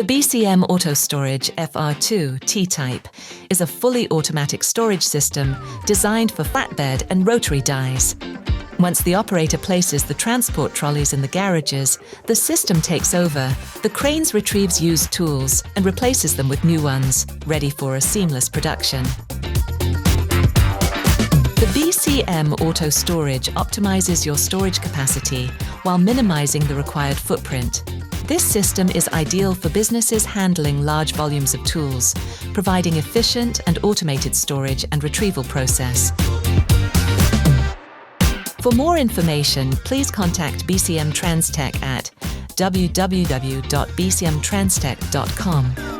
The BCM AutoStorage FR2 T-Type is a fully automatic storage system designed for flatbed and rotary dies. Once the operator places the transport trolleys in the garages, the system takes over. The cranes retrieves used tools and replaces them with new ones, ready for a seamless production. The BCM AutoStorage optimizes your storage capacity while minimizing the required footprint. This system is ideal for businesses handling large volumes of tools, providing efficient and automated storage and retrieval process. For more information, please contact BCM Transtech at www.bcmtranstech.com.